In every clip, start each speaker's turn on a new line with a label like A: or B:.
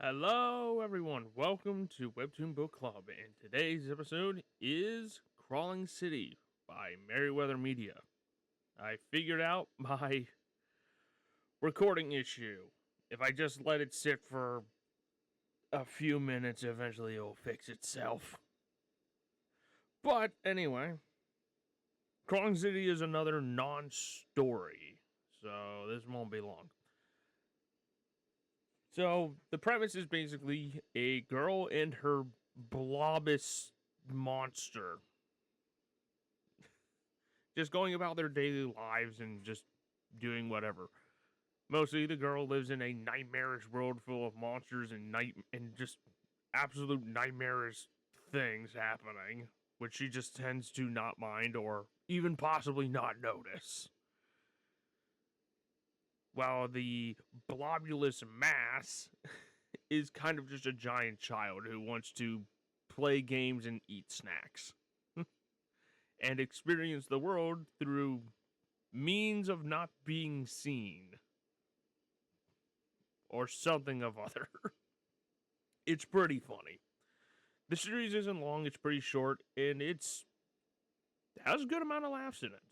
A: Hello, everyone. Welcome to Webtoon Book Club, and today's episode is Crawling City by Merriweather Media. I figured out my recording issue. If I just let it sit for a few minutes, eventually it'll fix itself. But anyway, Crawling City is another non-story, so this won't be long. So, the premise is basically a girl and her blobous monster just going about their daily lives and just doing whatever. Mostly the girl lives in a nightmarish world full of monsters and just absolute nightmarish things happening, which she just tends to not mind or even possibly not notice. While the blobulous mass is kind of just a giant child who wants to play games and eat snacks. And experience the world through means of not being seen. Or something of other. It's pretty funny. The series isn't long, it's pretty short, and it has a good amount of laughs in it.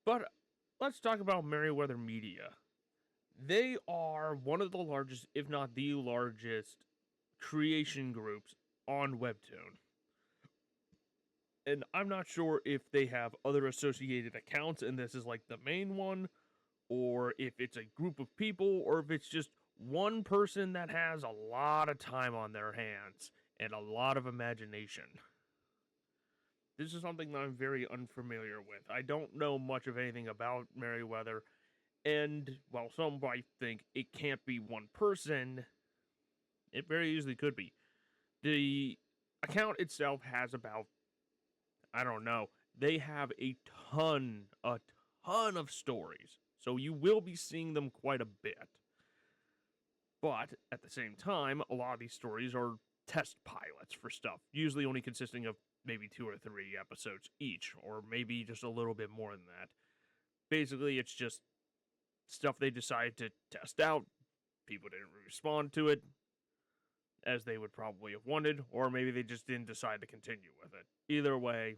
A: But let's talk about Merriweather Media. They are one of the largest, if not the largest, creation groups on Webtoon. And I'm not sure if they have other associated accounts and this is like the main one, or if it's a group of people, or if it's just one person that has a lot of time on their hands and a lot of imagination. This is something that I'm very unfamiliar with. I don't know much of anything about Merriweather, and while some might think it can't be one person, it very easily could be. The account itself has about, I don't know, they have a ton of stories, so you will be seeing them quite a bit. But at the same time, a lot of these stories are test pilots for stuff, usually only consisting of maybe 2 or 3 episodes each, or maybe just a little bit more than that. Basically, it's just stuff they decided to test out. People didn't respond to it as they would probably have wanted, or maybe they just didn't decide to continue with it. Either way,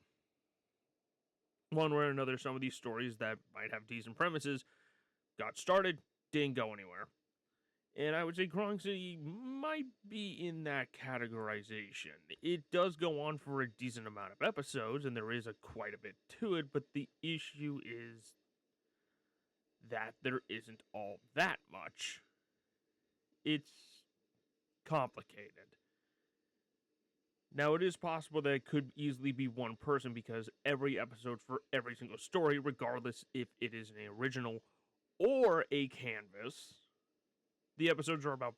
A: one way or another, some of these stories that might have decent premises got started, didn't go anywhere. And I would say Crawling City might be in that categorization. It does go on for a decent amount of episodes, and there is quite a bit to it, but the issue is that there isn't all that much. It's complicated. Now, it is possible that it could easily be one person because every episode for every single story, regardless if it is an original or a canvas, the episodes are about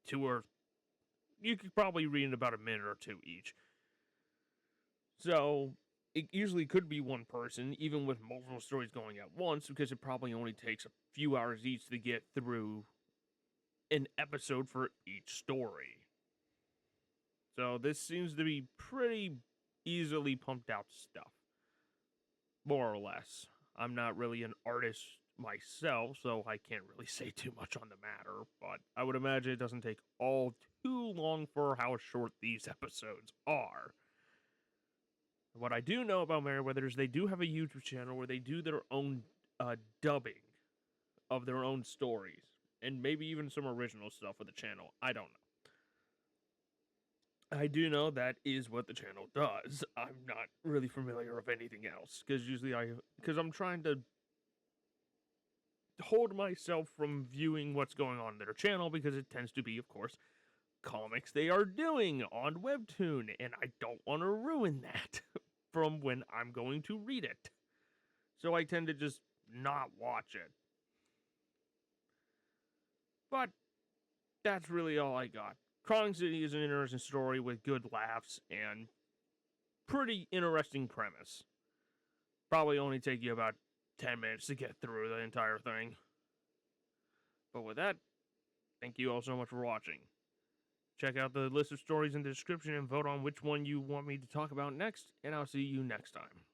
A: 2 or... you could probably read in about a minute or 2 each. So, it usually could be one person, even with multiple stories going at once, because it probably only takes a few hours each to get through an episode for each story. So, this seems to be pretty easily pumped out stuff. More or less. I'm not really an artist myself, so I can't really say too much on the matter, but I would imagine it doesn't take all too long for how short these episodes are. What I do know about Merriweather is they do have a YouTube channel where they do their own dubbing of their own stories, and maybe even some original stuff for the channel. I don't know. I do know that is what the channel does. I'm not really familiar of anything else, because I'm trying to hold myself from viewing what's going on in their channel, because it tends to be, of course, comics they are doing on Webtoon, and I don't want to ruin that from when I'm going to read it. So I tend to just not watch it. But that's really all I got. Crawling City is an interesting story with good laughs and pretty interesting premise. Probably only take you about 10 minutes to get through the entire thing. But with that, thank you all so much for watching. Check out the list of stories in the description and vote on which one you want me to talk about next, and I'll see you next time.